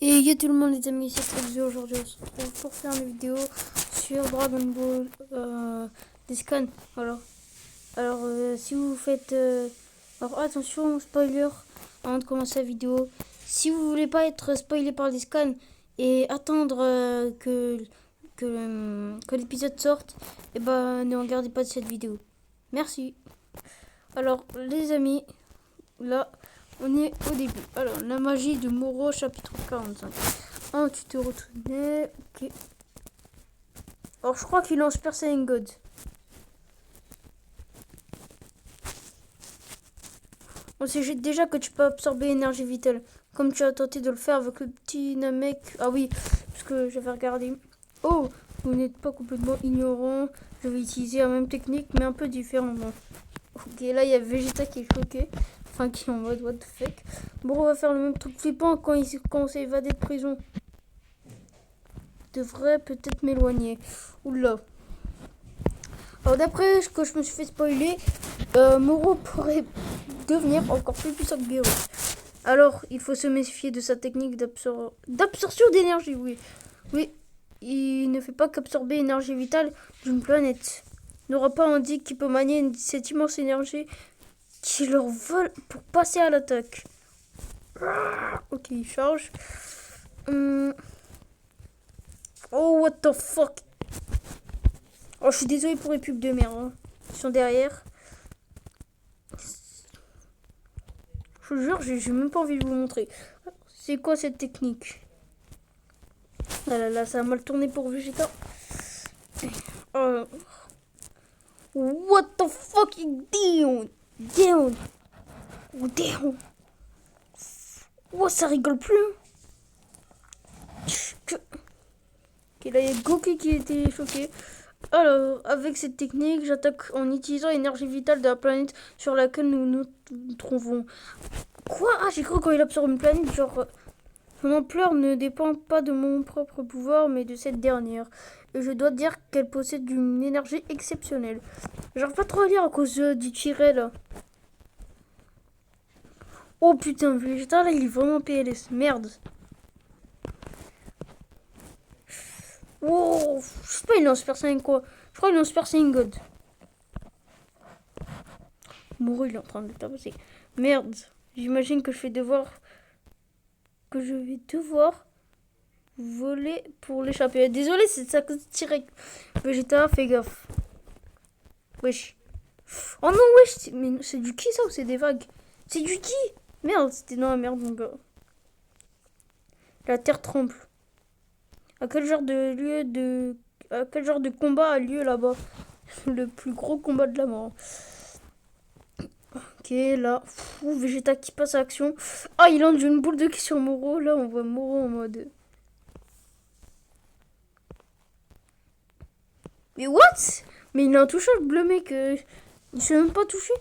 Et yo tout le monde les amis, c'est Trexio. Aujourd'hui on se retrouve pour faire une vidéo sur Dragon Ball Discon. Alors, si vous faites... alors attention, spoiler, avant de commencer la vidéo. Si vous voulez pas être spoilé par Discon et attendre que l'épisode sorte, et ben ne regardez pas cette vidéo. Merci. Alors les amis, là... On est au début. Alors, la magie de Moro, chapitre 45. Ah, tu te retournais. Ok. Alors, je crois qu'il lance Super Saiyan God. On sait déjà que tu peux absorber l'énergie vitale. Comme tu as tenté de le faire avec le petit Namek. Ah oui, parce que j'avais regardé. Oh, vous n'êtes pas complètement ignorant. Je vais utiliser la même technique, mais un peu différemment. Ok, là, il y a Vegeta qui est choqué. Enfin, qui est en mode what the fuck. Bon, on va faire le même truc flippant quand il commence à évader de prison. Je devrais peut-être m'éloigner. Oula. Alors, d'après ce que je me suis fait spoiler, Moro pourrait devenir encore plus puissant que Beerus. Alors, il faut se méfier de sa technique d'absorption d'énergie, oui. Oui, il ne fait pas qu'absorber l'énergie vitale d'une planète. Il n'aura pas indiqué qu'il peut manier cette immense énergie qui leur vole pour passer à l'attaque. Ok, il charge. Oh, what the fuck. Oh, je suis désolé pour les pubs de merde. Hein. Ils sont derrière. Je vous jure, j'ai même pas envie de vous montrer. C'est quoi cette technique? Ah là là, ça a mal tourné pour Vegeta. What the fuck? Down. Down. Down. Oh, ça rigole plus. Ok, là, il y a Goku qui était choqué. Alors, avec cette technique, j'attaque en utilisant l'énergie vitale de la planète sur laquelle nous nous trouvons. Quoi? Ah, j'ai cru quand il absorbe une planète, genre... Mon ampleur ne dépend pas de mon propre pouvoir, mais de cette dernière. Et je dois dire qu'elle possède une énergie exceptionnelle. J'arrive pas trop à lire à cause du tiret, là. Oh putain, Vegeta, là, il est vraiment PLS. Merde. Oh, je sais pas, il lance Super Saiyan quoi. Je crois qu'il lance Super Saiyan God. Mourou, il est en train de tabasser. Merde. J'imagine que je vais devoir voler pour l'échapper. Désolé, c'est ça que tirer. Vegeta, fais gaffe. Wesh. Oh non, wesh. Mais c'est du qui ça ou c'est des vagues? C'est du qui? Merde, c'était dans la merde, mon gars. La terre tremble. À quel genre de combat a lieu là-bas? Le plus gros combat de la mort. Ok, là. Vegeta qui passe à l'action. Ah, il lance une boule de qui sur Moro. Là, on voit Moro en mode... Mais what? Mais il est intouchable, le mec. Il se fait même pas toucher.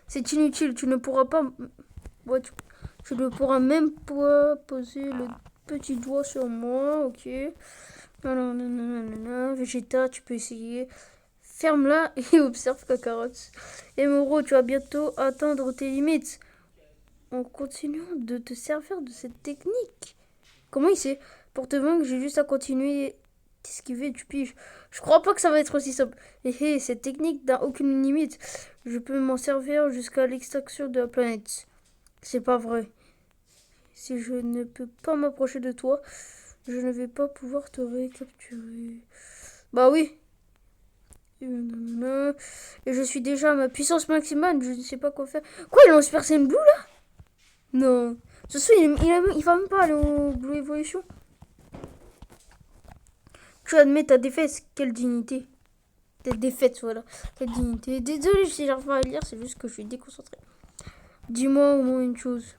C'est inutile, tu ne pourras pas... Ouais, tu ne pourras même pas poser le petit doigt sur moi, ok. Non, Vegeta, tu peux essayer. Ferme-la et observe Kakarot. Et Moro, tu vas bientôt atteindre tes limites. En continuant de te servir de cette technique. Comment il sait? Pour te vaincre, j'ai juste à continuer d'esquiver, tu piges. Je crois pas que ça va être aussi simple. Et cette technique n'a aucune limite. Je peux m'en servir jusqu'à l'extraction de la planète. C'est pas vrai. Si je ne peux pas m'approcher de toi, je ne vais pas pouvoir te récapturer. Bah oui. Et je suis déjà à ma puissance maximale, je ne sais pas quoi faire. Quoi, il lance Super Saiyan Blue là? Non. Ce soir, il va même pas aller au Blue Evolution. Tu admets ta défaite, quelle dignité. Ta défaite, voilà. Quelle dignité. Désolé si j'arrive pas à lire, c'est juste que je suis déconcentré. Dis-moi au moins une chose.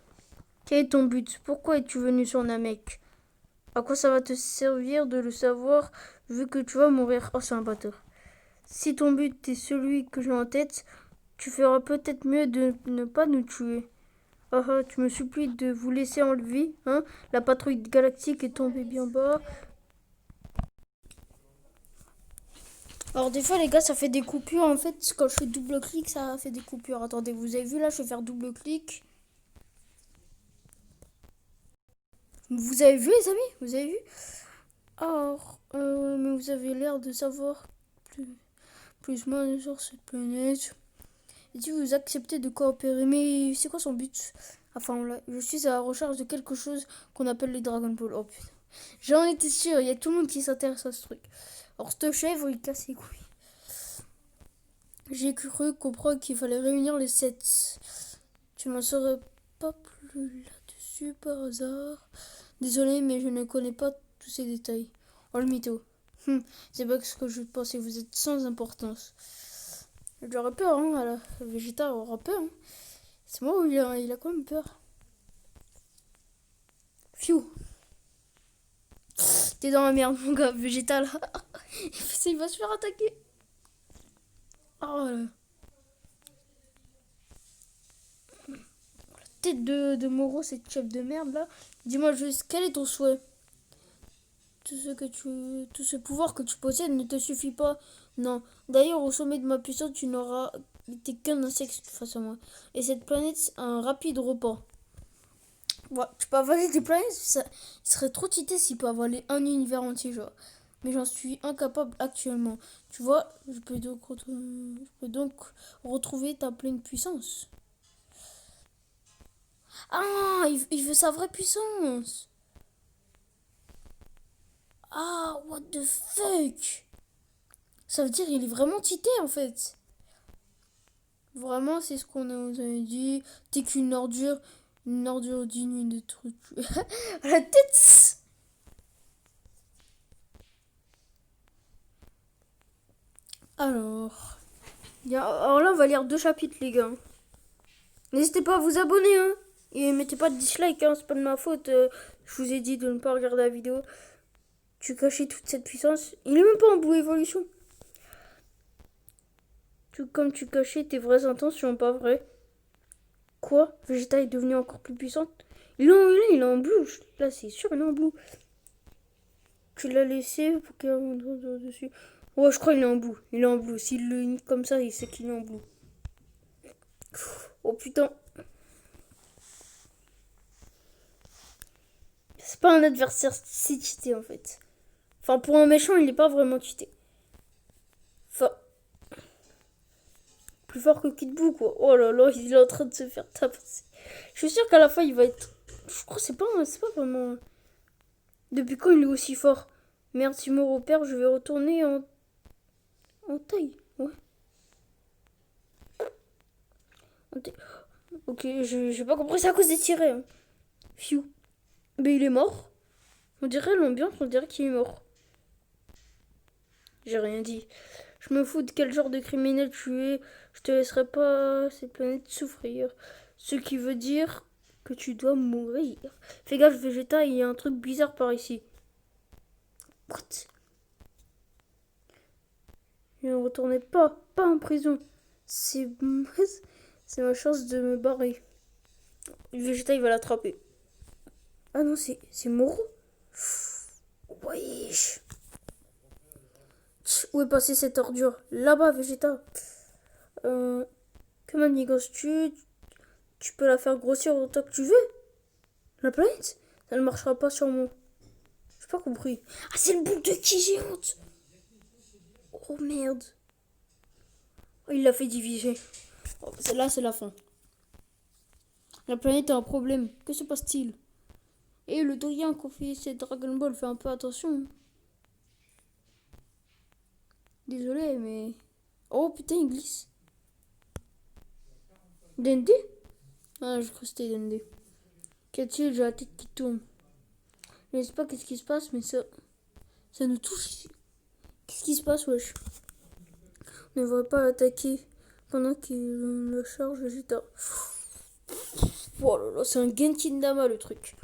Quel est ton but? Pourquoi es-tu venu sur Namek? À quoi ça va te servir de le savoir vu que tu vas mourir? Oh, c'est un batteur. Si ton but est celui que j'ai en tête, tu feras peut-être mieux de ne pas nous tuer. Ah ah, tu me supplies de vous laisser en vie, hein? La patrouille galactique est tombée bien bas. Alors des fois les gars ça fait des coupures en fait quand je fais double clic ça fait des coupures. Attendez, vous avez vu là je vais faire double clic. Vous avez vu, les amis? Vous avez vu? Alors, mais vous avez l'air de savoir plus, plus ou moins sur cette planète. Et si vous acceptez de coopérer, mais c'est quoi son but? Enfin, là, je suis à la recherche de quelque chose qu'on appelle les Dragon Ball. Oh putain. J'en étais sûr, il y a tout le monde qui s'intéresse à ce truc. Alors, ce chèvre, il casse les couilles. J'ai cru comprendre qu'il fallait réunir les 7. Tu n'en saurais pas plus là-dessus par hasard? Désolé, mais je ne connais pas tous ces détails. Oh le mytho. C'est pas ce que je pensais, vous êtes sans importance. J'aurais peur, hein, le Vegeta aura peur. Hein. C'est moi où il a quand même peur. Fiu. T'es dans la merde, mon gars, Vegeta là. Il va se faire attaquer. Oh là. Tête de Moro, cette chef de merde là. Dis-moi juste, quel est ton souhait? Tout ce pouvoir que tu possèdes ne te suffit pas. Non. D'ailleurs, au sommet de ma puissance, tu n'auras été qu'un insecte face à moi. Et cette planète a un rapide repas. Ouais, tu peux avaler des planètes, ça serait trop cheaté s'il peut avaler un univers entier, genre. Mais j'en suis incapable actuellement. Tu vois, je peux donc retrouver ta pleine puissance. Ah, il veut sa vraie puissance. Ah, what the fuck? Ça veut dire qu'il est vraiment cheaté en fait. Vraiment, c'est ce qu'on nous avait dit. T'es qu'une ordure. Une ordure digne de trucs. La tête. Alors. Alors là, on va lire 2 chapitres, les gars. N'hésitez pas à vous abonner, hein. Et mettez pas de dislike, hein. C'est pas de ma faute. Je vous ai dit de ne pas regarder la vidéo. Tu cachais toute cette puissance. Il est même pas en bout évolution. Tout comme tu cachais tes vraies intentions, pas vrai? Quoi? Vegeta est devenu encore plus puissante? Il est en blue. Là, c'est sûr, il est en blue. Tu l'as laissé pour qu'il y ait un dessus. Ouais, je crois qu'il est en blue. Il est en blue. S'il le nique comme ça, il sait qu'il est en blue. Oh putain. C'est pas un adversaire si cheaté en fait. Enfin, pour un méchant, il est pas vraiment cheaté. Enfin, plus fort que Kid Buu, quoi. Oh là là, il est en train de se faire tabasser. Je suis sûr qu'à la fin, il va être. Je crois que c'est pas vraiment. Depuis quand il est aussi fort? Merde, si mon repère, je vais retourner en taille. Ouais. En taille. Ok, j'ai pas compris, c'est à cause des tirets. Hein. Fiu. Mais il est mort. On dirait l'ambiance, on dirait qu'il est mort. J'ai rien dit. Je me fous de quel genre de criminel tu es. Je te laisserai pas cette planète souffrir. Ce qui veut dire que tu dois mourir. Fais gaffe, Vegeta, il y a un truc bizarre par ici. What? Ne retournez pas en prison. C'est c'est ma chance de me barrer. Vegeta, il va l'attraper. Ah non, c'est Moro. Wesh. Où est passée cette ordure? Là-bas, Vegeta. Que manigance tu peux la faire grossir autant que tu veux? La planète? Ça ne marchera pas sur moi. J'ai pas compris. Ah, c'est le boule de qui géante? Oh merde. Oh, il l'a fait diviser. Oh, là, c'est la fin. La planète a un problème. Que se passe-t-il? Et le doyen qui a fait cette Dragon Ball, fait un peu attention. Désolé, mais. Oh putain, il glisse. Dende? Ah, je crois que c'était Dende. Qu'y a-t-il? J'ai la tête qui tourne. Je ne sais pas qu'est-ce qui se passe, mais ça nous touche ici. Qu'est-ce qui se passe, wesh? On ne devrait pas l'attaquer pendant qu'il le charge Vegeta. Oh là là, c'est un Genkin Dama le truc.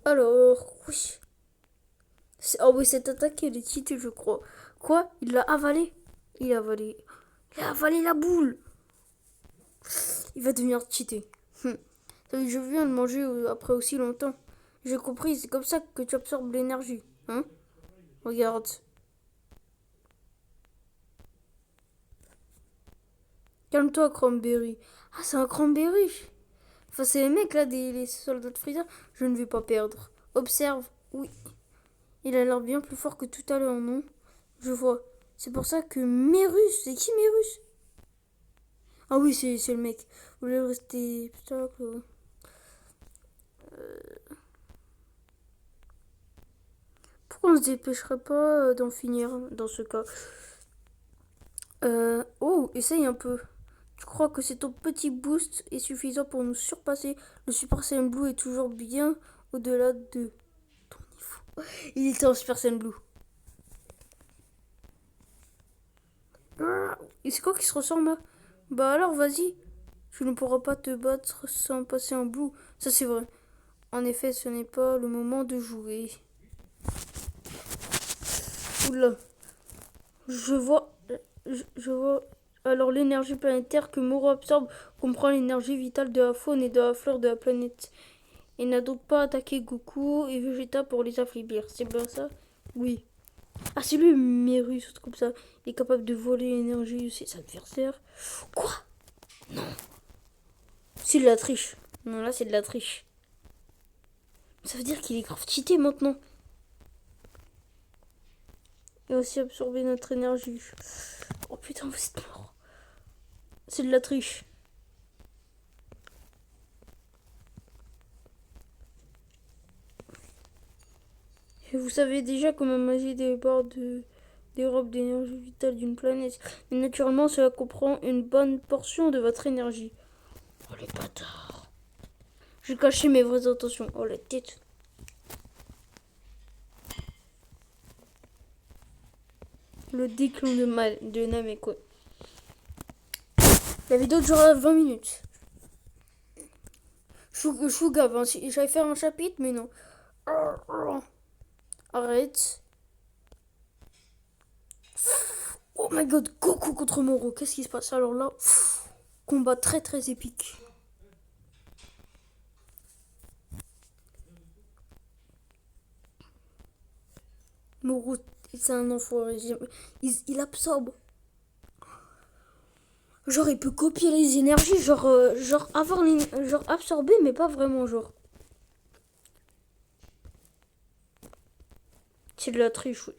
Alors, oui. Oh oui, cette attaque, elle est cheatée, je crois. Quoi? Il l'a avalé? Il a avalé. Il a avalé la boule. Il va devenir cheaté. Je viens de manger après aussi longtemps. J'ai compris, c'est comme ça que tu absorbes l'énergie. Hein? Regarde. Calme-toi, Cranberry. Ah, c'est un Cranberry. Face à les mecs là, les soldats de Freezer, je ne vais pas perdre. Observe. Oui. Il a l'air bien plus fort que tout à l'heure, non? Je vois. C'est pour ça que Mérus, c'est qui Mérus? Ah oui, c'est le mec. Vous voulez rester obstacle? Pourquoi on se dépêcherait pas d'en finir dans ce cas? Oh, essaye un peu. Tu crois que c'est ton petit boost est suffisant pour nous surpasser? Le Super Saiyan Blue est toujours bien au-delà de ton niveau. Il était en Super Saiyan Blue. Et c'est quoi qui se ressemble là? Bah alors vas-y. Tu ne pourras pas te battre sans passer en Blue. Ça c'est vrai. En effet, ce n'est pas le moment de jouer. Oula. Je vois. Je vois. Alors l'énergie planétaire que Moro absorbe comprend l'énergie vitale de la faune et de la flore de la planète. Il n'a donc pas attaqué Goku et Vegeta pour les affaiblir. C'est bien ça? Oui. Ah, c'est lui, Mérus, un truc comme ça. Il est capable de voler l'énergie de ses adversaires. Quoi? Non. C'est de la triche. Non, là, c'est de la triche. Ça veut dire qu'il est grave cheaté maintenant. Il a aussi absorbé notre énergie. Oh putain, vous êtes mort. C'est de la triche. Et vous savez déjà comment magie déborde des robes d'énergie vitale d'une planète. Et naturellement, cela comprend une bonne portion de votre énergie. Oh les bâtards. J'ai caché mes vraies intentions. Oh la tête. Le déclin de Nameco. La vidéo durera 20 minutes. Je suis gave, hein. J'allais faire un chapitre, mais non. Arrête. Oh my god, Goku contre Moro. Qu'est-ce qui se passe alors là? Combat très très épique. Moro, c'est un enfoiré. Il absorbe. Genre, il peut copier les énergies, genre avoir genre absorber, mais pas vraiment, genre. C'est de la triche, oui.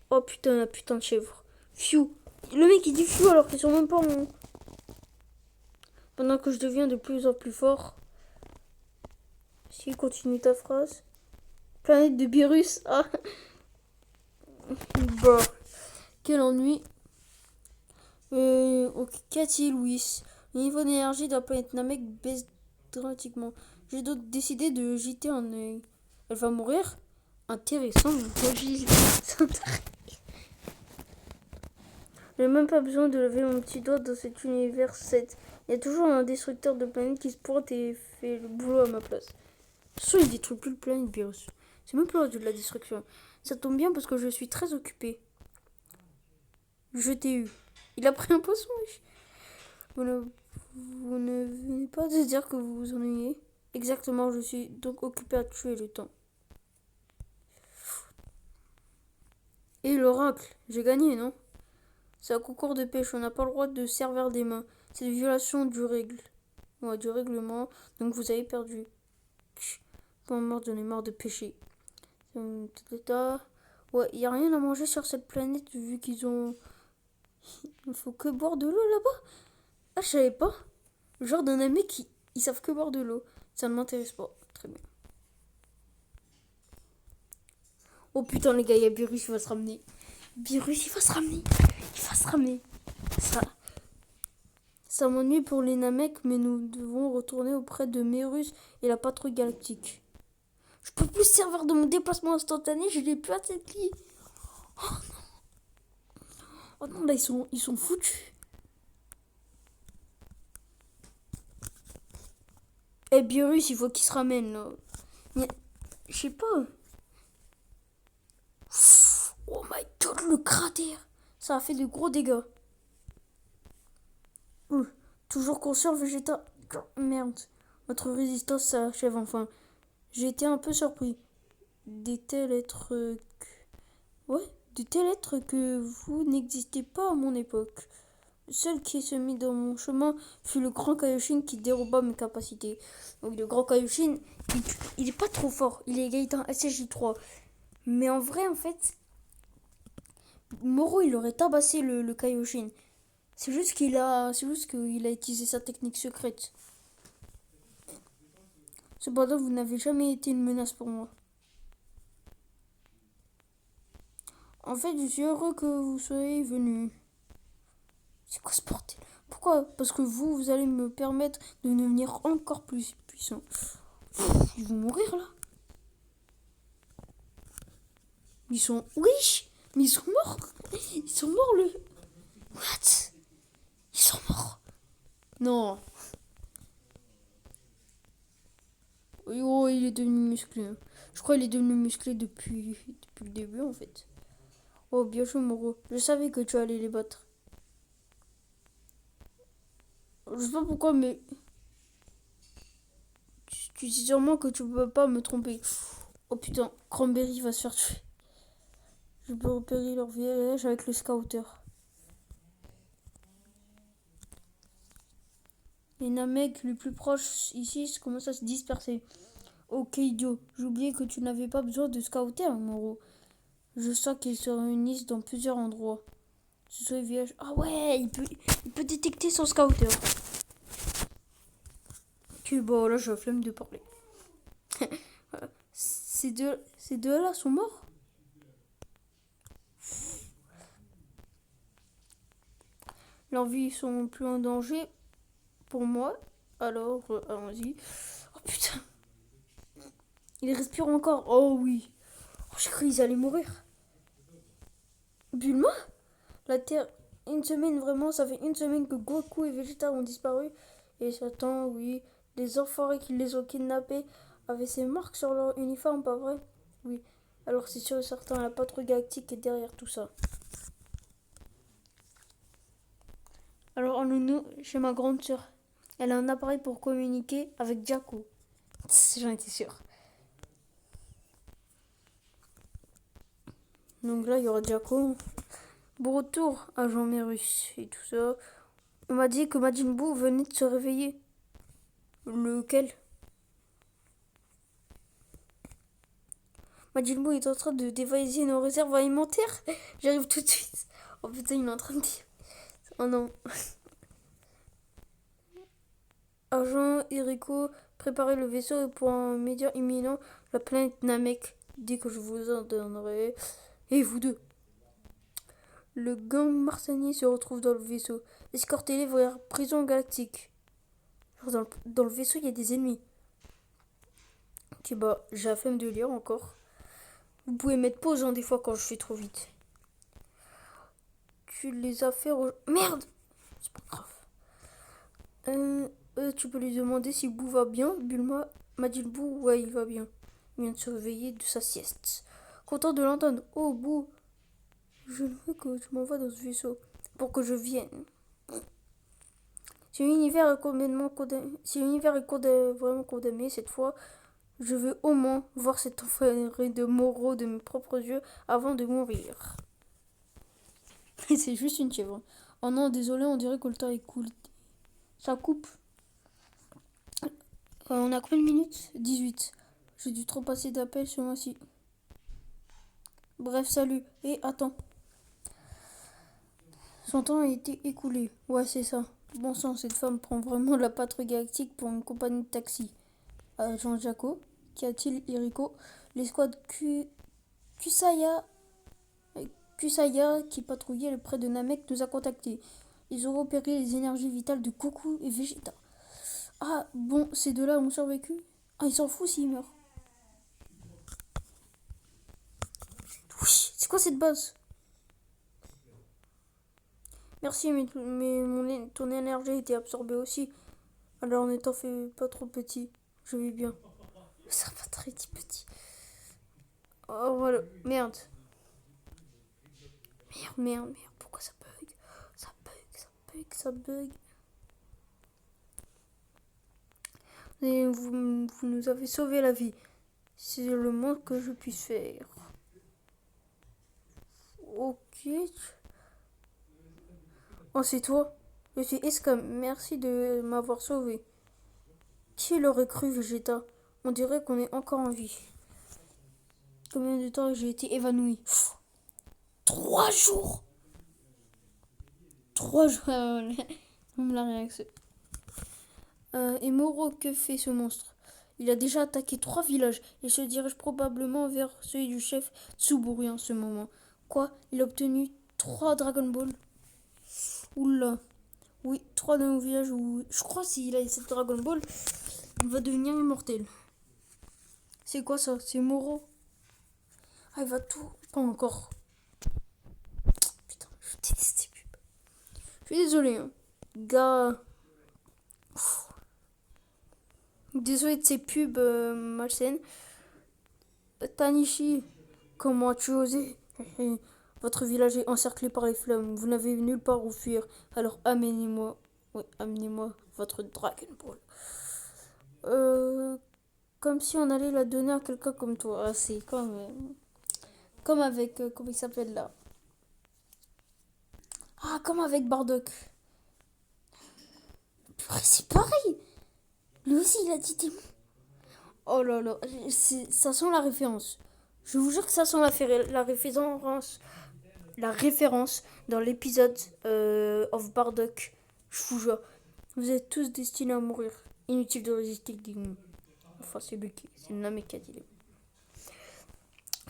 Oh putain, la putain de chèvre. Fiu. Le mec il dit fiu alors qu'ils sont même pas en... Pendant que je deviens de plus en plus fort. Si, continue ta phrase. Planète de Beerus. Ah. Bah. Quel ennui. Ok, qu'a-t-il, Louis? Le niveau d'énergie de la planète Namek baisse dramatiquement. J'ai donc décidé de jeter un œil. Elle va mourir? Intéressant, J'ai même pas besoin de lever mon petit doigt dans cet univers 7. Il y a toujours un destructeur de planète qui se pointe et fait le boulot à ma place. De toute façon, il détruit plus le planète Beerus. C'est même plus de la destruction. Ça tombe bien parce que je suis très occupé. Je t'ai eu. Il a pris un poisson, wesh. Vous ne venez pas de dire que vous vous ennuyez? Exactement, je suis donc occupé à tuer le temps. Et l'oracle, j'ai gagné, non? C'est un concours de pêche, on n'a pas le droit de servir des mains. C'est une violation du du règlement, donc vous avez perdu. Pas mort, j'en ai marre de pêcher. Ouais, y a rien à manger sur cette planète vu qu'ils ont... Il faut que boire de l'eau là-bas. Ah, je savais pas. Genre d'un ami qui... Ils savent que boire de l'eau. Ça ne m'intéresse pas. Très bien. Oh putain les gars, il y a Beerus, il va se ramener. Beerus, il va se ramener. Il va se ramener. Ça m'ennuie pour les Namek, mais nous devons retourner auprès de Mérus et la patrouille galactique. Je peux plus servir de mon déplacement instantané, je l'ai plus à cette clé. Oh non. Oh non, là ils sont foutus. Eh Beerus, il faut qu'il se ramène là. Je sais pas. Oh my god, le cratère. Ça a fait de gros dégâts. Toujours conscient, Vegeta. Merde. Votre résistance s'achève enfin. J'ai été un peu surpris. Des tels êtres... Ouais, de tel être que vous n'existiez pas à mon époque. Le seul qui se mit dans mon chemin fut le grand Kaioshin qui déroba mes capacités. Donc le grand Kaioshin, il est pas trop fort. Il est égalité SSJ3. Mais en vrai, en fait, Moro, il aurait tabassé le Kaioshin. C'est juste qu'il a utilisé sa technique secrète. Cependant, vous n'avez jamais été une menace pour moi. En fait, je suis heureux que vous soyez venu. C'est quoi ce bordel? Pourquoi? Parce que vous allez me permettre de devenir encore plus puissant. Ils vont mourir là. Ils sont... Oui. Mais ils sont morts. Ils sont morts le... What? Ils sont morts. Non. Oh, il est devenu musclé. Je crois qu'il est devenu musclé depuis le début en fait. Oh, bien joué Moro. Je savais que tu allais les battre. Je sais pas pourquoi, mais... Tu sais sûrement que tu peux pas me tromper. Oh putain, Cranberry va se faire tuer. Je peux repérer leur village avec le scouter. Les Namek les plus proches ici commencent à se disperser. Ok idiot, j'oubliais que tu n'avais pas besoin de scouter, Moro. Je sens qu'ils se réunissent dans plusieurs endroits. Ce sont les villages... Ah ouais, il peut détecter son scouter. Ok, bon là j'ai la flemme de parler. Ces deux-là sont morts? Leurs vies sont plus en danger pour moi. Alors, allons-y. Oh putain. Ils respirent encore. Oh oui. Oh, j'ai cru qu'ils allaient mourir. Bulma? La Terre... Une semaine, vraiment, ça fait une semaine que Goku et Vegeta ont disparu. Et Satan, oui. Les enfoirés qui les ont kidnappés avaient ces marques sur leur uniforme, pas vrai? Oui. Alors c'est sûr et certain, la patrouille galactique est derrière tout ça. Alors allons-nous chez ma grande sœur. Elle a un appareil pour communiquer avec Jaco. J'en étais sûre. Donc là, il y aura Jaco. Bon retour, agent Merus et tout ça. On m'a dit que Majin Buu venait de se réveiller. Lequel? Majin Buu est en train de dévaliser nos réserves alimentaires. J'arrive tout de suite. Oh putain, il est en train de dire... Oh non. Agent Eriko, préparez le vaisseau pour un média imminent, la planète Namek, dès que je vous en donnerai. Et vous deux. Le gang marseillais se retrouve dans le vaisseau. Escortez-les vers prison galactique. Dans le vaisseau, il y a des ennemis. Ok, bah, j'ai la flemme de lire encore. Vous pouvez mettre pause des fois quand je fais trop vite. Tu les as fait... Merde! C'est pas grave. Tu peux lui demander si Bou va bien. Bulma m'a dit le Bou, ouais, il va bien. Il vient de se réveiller de sa sieste. Content de l'entendre. Oh, Bou, je veux que tu m'envoies dans ce vaisseau pour que je vienne. Si l'univers est vraiment condamné cette fois, je veux au moins voir cet enfoiré de Moro de mes propres yeux avant de mourir. C'est juste une chèvre. Oh non, désolé, on dirait que le temps est cool. Ça coupe. On a combien de minutes? 18. J'ai dû trop passer d'appels ce mois-ci. Bref, salut. Et attends. Son temps a été écoulé. Ouais, c'est ça. Bon sang, cette femme prend vraiment la patrouille galactique pour une compagnie de taxi. Agent Jaco, qu'y a-t-il, Eriko? L'escouade Kusaya, qui patrouillait près de Namek, nous a contactés. Ils ont repéré les énergies vitales de Goku et Vegeta. Ah, bon, ces deux-là ont survécu? Ah, ils s'en foutent s'ils meurent. Oui, c'est quoi cette base? Merci, mais ton énergie a été absorbée aussi. Alors ne t'en fais pas trop petit. Je vais bien. Ça va très petit. Oh voilà, merde. Merde. Pourquoi ça bug? Ça bug. Et vous nous avez sauvé la vie. C'est le moins que je puisse faire. Ok. Oh, c'est toi. Je suis Escam. Merci de m'avoir sauvé. Qui l'aurait cru, Vegeta? On dirait qu'on est encore en vie. Combien de temps j'ai été évanoui? 3 jours. 3 jours. On me l'a réaction. Et Moro, que fait ce monstre? Il a déjà attaqué 3 villages et se dirige probablement vers celui du chef Tsuburi en ce moment. Quoi? Il a obtenu 3 Dragon Ball? Oula. Oui, 3 dans nos villages où... Je crois que s'il a cette Dragon Ball, il va devenir immortel. C'est quoi ça? C'est Moro? Ah, il va tout... Pas encore. Putain, je déteste ces pubs. Je suis désolé, hein. Gars... Désolé de ces pubs malsaines. Tanishi, comment as-tu osé? Votre village est encerclé par les flammes. Vous n'avez nulle part où fuir. Alors amenez-moi... Oui, amenez-moi votre Dragon Ball. Comme si on allait la donner à quelqu'un comme toi. Ah, c'est comme avec... comment il s'appelle là? Ah, comme avec Bardock. C'est pareil. Lui aussi, il a dit des mots. Oh là là, ça sent la référence. Je vous jure que ça sent la référence dans l'épisode of Bardock. Je vous jure. Vous êtes tous destinés à mourir. Inutile de résister, King. Enfin, c'est Bucky. C'est Namek qui a dit les mots.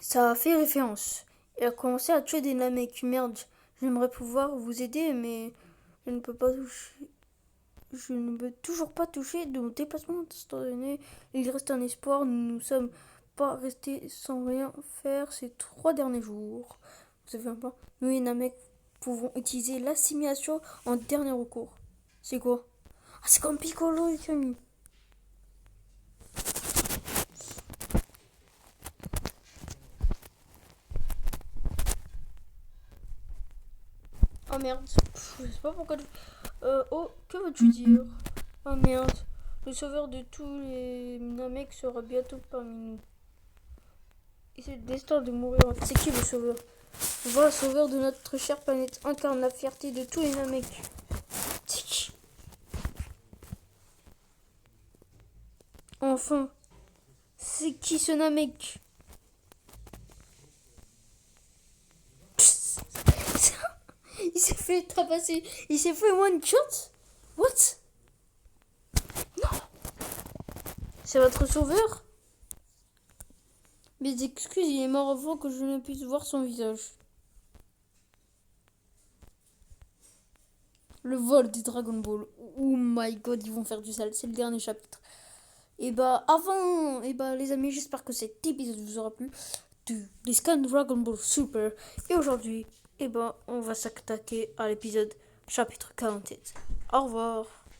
Ça a fait référence. Il a commencé à tuer des Namek. Merde, j'aimerais pouvoir vous aider, mais je ne peux pas toucher. Je ne peux toujours pas toucher de mon déplacement instantané. Il reste un espoir. Nous ne sommes pas restés sans rien faire ces 3 derniers jours. Vous avez un plan? Nous et Namek pouvons utiliser l'assimilation en dernier recours. C'est quoi? Ah, c'est comme Piccolo et Camille. Oh merde. Je sais pas pourquoi. Oh, que veux-tu dire? Oh merde. Le sauveur de tous les Namek sera bientôt parmi nous. Et c'est le destin de mourir. C'est qui le sauveur? Voilà, sauveur de notre chère planète, incarne la fierté de tous les Namek. C'est qui? Enfin, c'est qui ce Namek? Il s'est fait trapasser. Il s'est fait one shot? What? Non. C'est votre sauveur? Mes excuses, il est mort avant que je ne puisse voir son visage. Le vol des Dragon Ball. Oh my god, ils vont faire du sale. C'est le dernier chapitre. Et les amis, j'espère que cet épisode vous aura plu. Les scans Dragon Ball Super. Et aujourd'hui, on va s'attaquer à l'épisode chapitre 48. Au revoir.